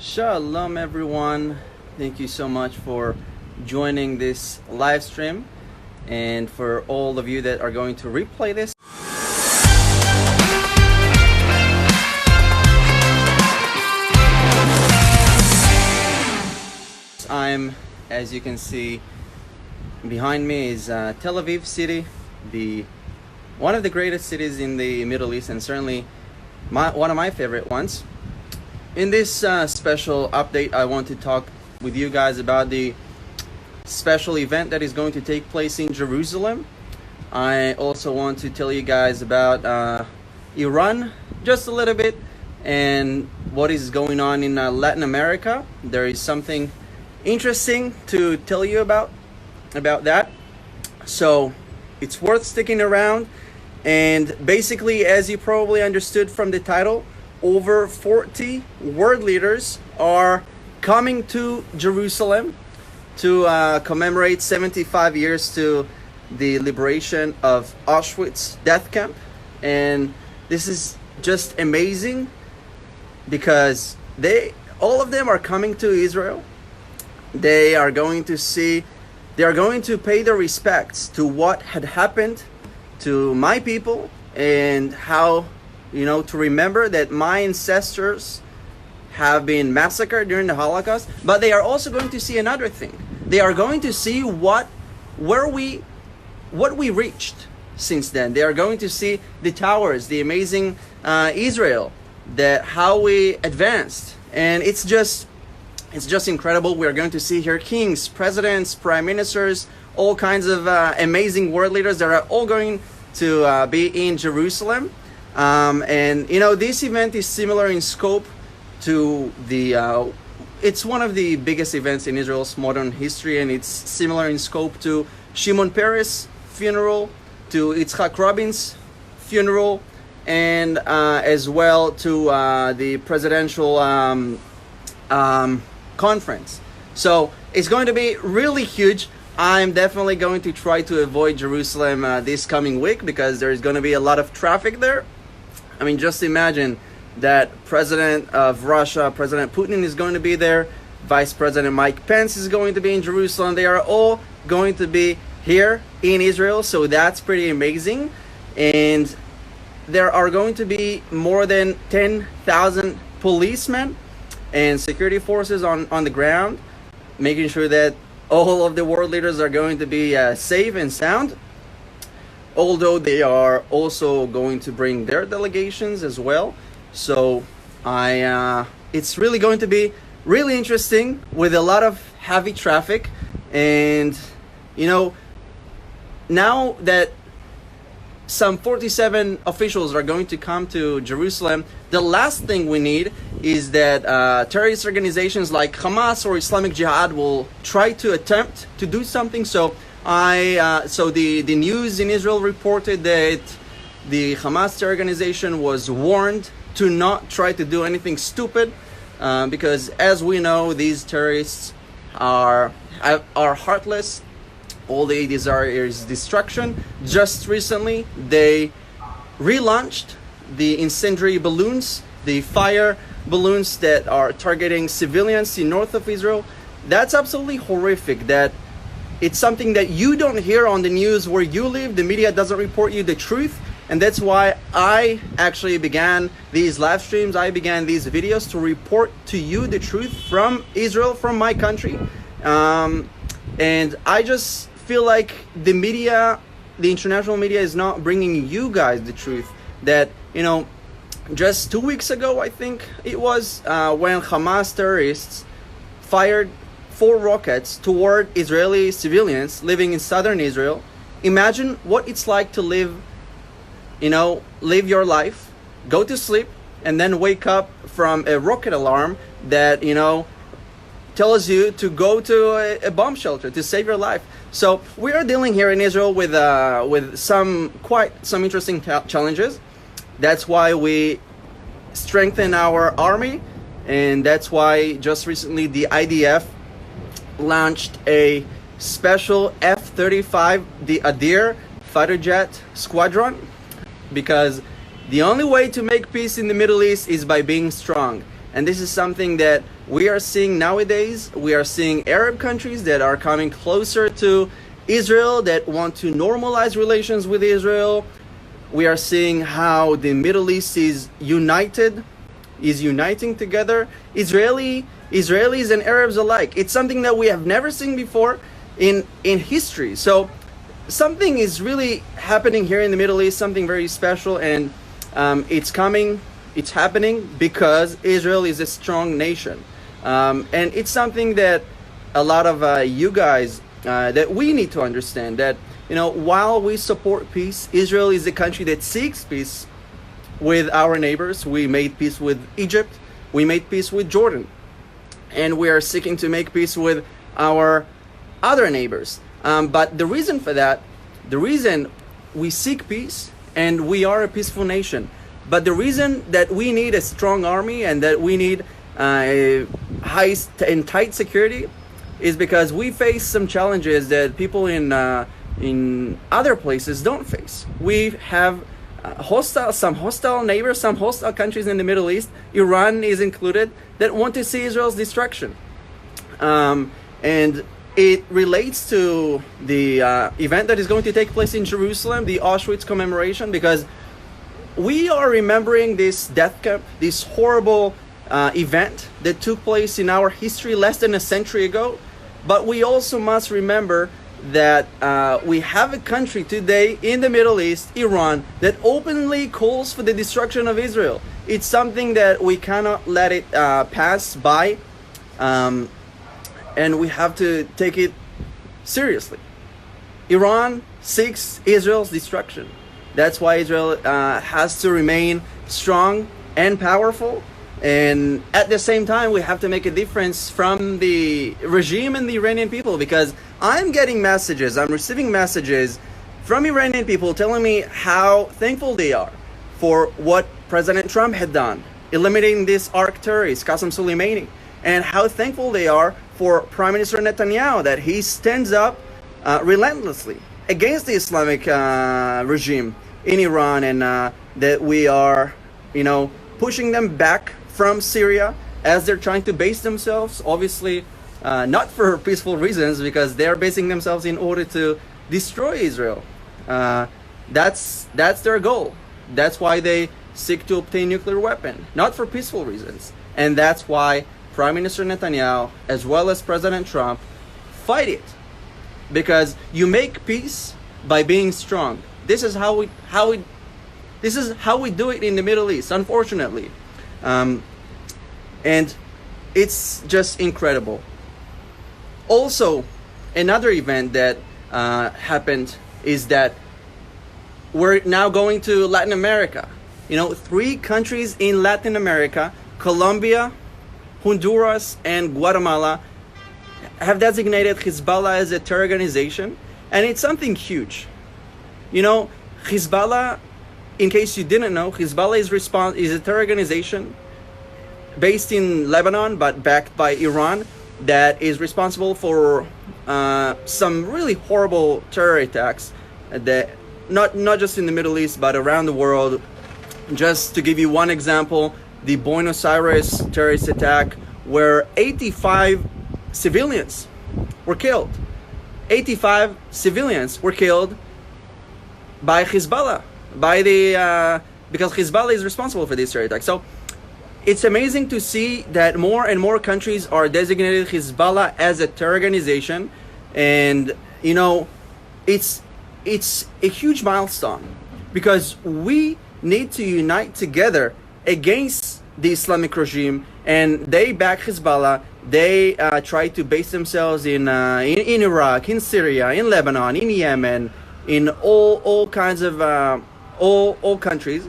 Shalom everyone, thank you so much for joining this live stream, and for all of you that are going to replay this. As you can see behind me is Tel Aviv city, one of the greatest cities in the Middle East, and certainly one of my favorite ones. In this special update, I want to talk with you guys about the special event that is going to take place in Jerusalem. I also want to tell you guys about Iran just a little bit, and what is going on in Latin America. There is something interesting to tell you about that, so it's worth sticking around. And basically, as you probably understood from the title, over 40 world leaders are coming to Jerusalem to commemorate 75 years to the liberation of Auschwitz death camp. And this is just amazing because all of them are coming to Israel. They are going to pay their respects to what had happened to my people, and how, to remember that my ancestors have been massacred during the Holocaust. But they are also going to see another thing. They are going to see what we reached since then. They are going to see the towers, the amazing Israel, how we advanced, and it's just incredible. We are going to see here kings, presidents, prime ministers, all kinds of amazing world leaders that are all going to be in Jerusalem. And this event is similar in scope to it's one of the biggest events in Israel's modern history, and it's similar in scope to Shimon Peres' funeral, to Yitzhak Rabin's funeral, and as well to the presidential conference. So it's going to be really huge. I'm definitely going to try to avoid Jerusalem this coming week because there's going to be a lot of traffic there. I mean, just imagine that President of Russia, President Putin, is going to be there. Vice President Mike Pence is going to be in Jerusalem. They are all going to be here in Israel, so that's pretty amazing. And there are going to be more than 10,000 policemen and security forces on the ground, making sure that all of the world leaders are going to be safe and sound, although they are also going to bring their delegations as well. So it's really going to be really interesting with a lot of heavy traffic. And now that some 47 officials are going to come to Jerusalem, the last thing we need is that terrorist organizations like Hamas or Islamic Jihad will try to attempt to do something. So the news in Israel reported that the Hamas organization was warned to not try to do anything stupid, because as we know, these terrorists are heartless. All they desire is destruction. Just recently, they relaunched the incendiary balloons, the fire balloons that are targeting civilians in north of Israel. That's absolutely horrific. That it's something that you don't hear on the news where you live. The media doesn't report you the truth. And that's why I actually began these live streams. I began these videos to report to you the truth from Israel, from my country. And I just feel like the media, the international media, is not bringing you guys the truth. That just 2 weeks ago, I think it was, when Hamas terrorists fired 4 rockets toward Israeli civilians living in southern Israel. Imagine what it's like to live your life, go to sleep, and then wake up from a rocket alarm that tells you to go to a bomb shelter to save your life. So we are dealing here in Israel with some interesting challenges. That's why we strengthen our army, and that's why just recently the IDF launched a special F-35, the Adir fighter jet squadron, because the only way to make peace in the Middle East is by being strong. And this is something that we are seeing nowadays. We are seeing Arab countries that are coming closer to Israel, that want to normalize relations with Israel. We are seeing how the Middle East is uniting together, Israelis and Arabs alike. It's something that we have never seen before in history. So something is really happening here in the Middle East, something very special, and it's happening because Israel is a strong nation. And it's something that a lot of you guys, that we need to understand, that, you know, while we support peace, Israel is a country that seeks peace with our neighbors. We made peace with Egypt, we made peace with Jordan, and we are seeking to make peace with our other neighbors. But the reason for that, the reason we seek peace, and we are a peaceful nation, but the reason that we need a strong army and that we need high and tight security is because we face some challenges that people in other places don't face. We have some hostile neighbors, some hostile countries in the Middle East, Iran is included, that want to see Israel's destruction. And it relates to the event that is going to take place in Jerusalem, the Auschwitz commemoration, because we are remembering this death camp, this horrible event that took place in our history less than a century ago. But we also must remember that we have a country today in the Middle East, Iran, that openly calls for the destruction of Israel. It's something that we cannot let it pass by, and we have to take it seriously. Iran seeks Israel's destruction. That's why Israel has to remain strong and powerful. And at the same time, we have to make a difference from the regime and the Iranian people, because I'm receiving messages from Iranian people telling me how thankful they are for what President Trump had done, eliminating this arch terrorist, Qasem Soleimani, and how thankful they are for Prime Minister Netanyahu, that he stands up relentlessly against the Islamic regime in Iran, and that we are, pushing them back from Syria as they're trying to base themselves, obviously not for peaceful reasons, because they're basing themselves in order to destroy Israel. That's their goal. That's why they seek to obtain nuclear weapon, not for peaceful reasons. And that's why Prime Minister Netanyahu, as well as President Trump, fight it. Because you make peace by being strong. This is how we do it in the Middle East, unfortunately. And it's just incredible. Also, another event that happened is that we're now going to Latin America. 3 countries in Latin America, Colombia, Honduras, and Guatemala, have designated Hezbollah as a terror organization, and it's something huge. Hezbollah, in case you didn't know, Hezbollah is a terror organization based in Lebanon, but backed by Iran, that is responsible for some really horrible terror attacks that not just in the Middle East, but around the world. Just to give you one example, the Buenos Aires terrorist attack, where 85 civilians were killed. 85 civilians were killed by Hezbollah, because Hezbollah is responsible for this terror attack. So it's amazing to see that more and more countries are designated Hezbollah as a terror organization, and it's a huge milestone, because we need to unite together against the Islamic regime, and they back Hezbollah. They try to base themselves in Iraq, in Syria, in Lebanon, in Yemen, in all kinds of all countries.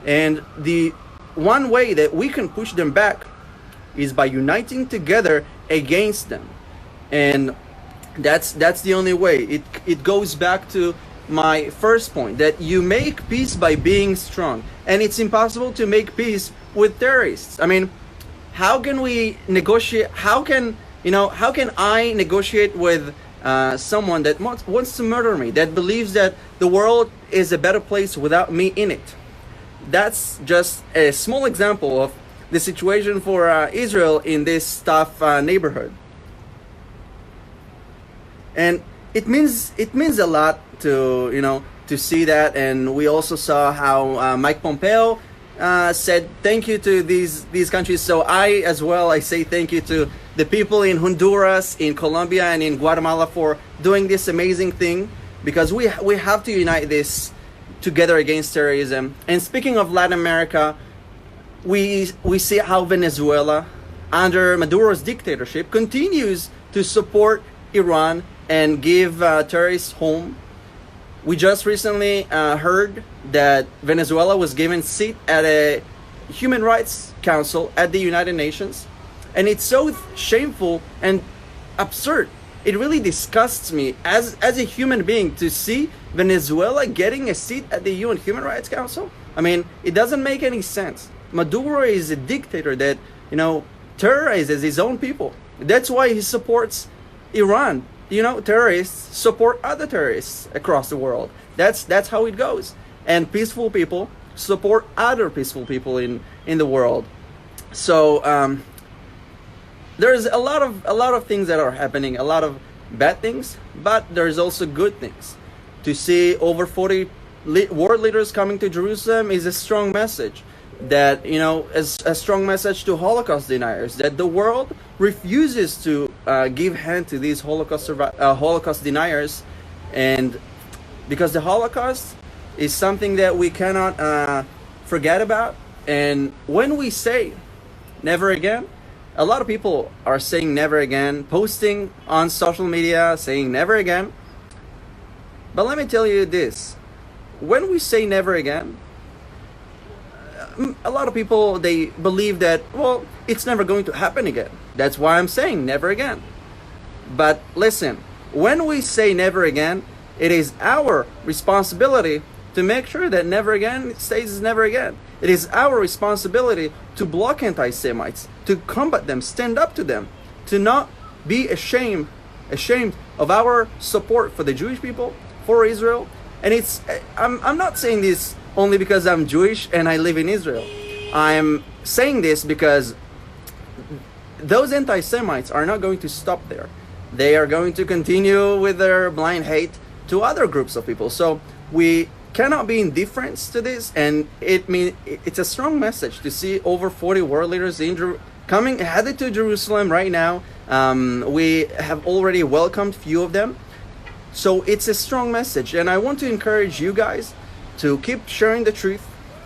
And the one way that we can push them back is by uniting together against them, and that's the only way. It goes back to my first point, that you make peace by being strong, and it's impossible to make peace with terrorists. I mean, how can we negotiate? How can I negotiate with someone that wants to murder me, that believes that the world is a better place without me in it? That's just a small example of the situation for Israel in this tough neighborhood. And it means a lot to, you know, to see that. And we also saw how Mike Pompeo said thank you to these countries. So I say thank you to the people in Honduras, in Colombia, and in Guatemala for doing this amazing thing, because we have to unite this together against terrorism. And speaking of Latin America, we see how Venezuela, under Maduro's dictatorship, continues to support Iran and give terrorists home. We just recently heard that Venezuela was given seat at a Human Rights Council at the United Nations. And it's so shameful and absurd. It really disgusts me as a human being to see Venezuela getting a seat at the UN Human Rights Council. I mean, it doesn't make any sense. Maduro is a dictator that, you know, terrorizes his own people. That's why he supports Iran. You know, terrorists support other terrorists across the world. That's how it goes. And peaceful people support other peaceful people in the world. So there's a lot of things that are happening, a lot of bad things, but there's also good things. To see over 40 world leaders coming to Jerusalem is a strong message. That, you know, is a strong message to Holocaust deniers, that the world refuses to give hand to these Holocaust deniers. And because the Holocaust is something that we cannot forget about. And when we say never again, a lot of people are saying never again, posting on social media saying never again. But let me tell you this, when we say never again, a lot of people, they believe that, well, it's never going to happen again. That's why I'm saying never again. But listen, when we say never again, it is our responsibility to make sure that never again stays never again. It is our responsibility to block anti-Semites, to combat them, stand up to them, to not be ashamed of our support for the Jewish people, for Israel. And I'm not saying this only because I'm Jewish and I live in Israel. I'm saying this because those anti-Semites are not going to stop there. They are going to continue with their blind hate to other groups of people. So we cannot be indifferent to this, and it's a strong message to see over 40 world leaders headed to Jerusalem right now. We have already welcomed few of them. So it's a strong message, and I want to encourage you guys to keep sharing the truth.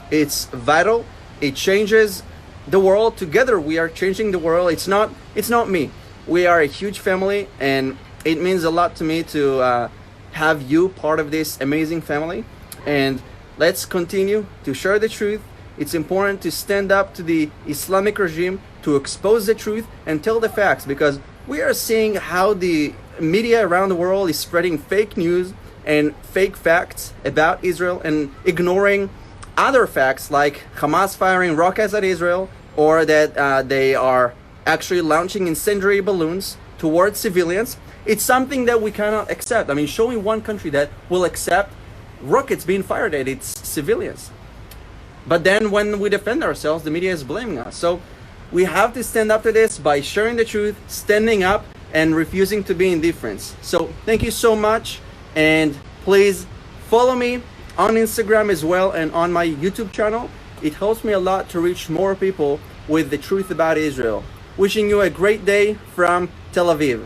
It's vital. It changes the world. Together we are changing the world. It's not me. We are a huge family, and it means a lot to me to have you part of this amazing family. And let's continue to share the truth. It's important to stand up to the Islamic regime, to expose the truth and tell the facts, because we are seeing how the media around the world is spreading fake news and fake facts about Israel and ignoring other facts like Hamas firing rockets at Israel, or that they are actually launching incendiary balloons towards civilians. It's something that we cannot accept. I mean, show me one country that will accept rockets being fired at its civilians. But then when we defend ourselves, the media is blaming us. So we have to stand up to this by sharing the truth, standing up, and refusing to be indifferent. So thank you so much, and please follow me on Instagram as well and on my YouTube channel. It helps me a lot to reach more people with the truth about Israel. Wishing you a great day from Tel Aviv.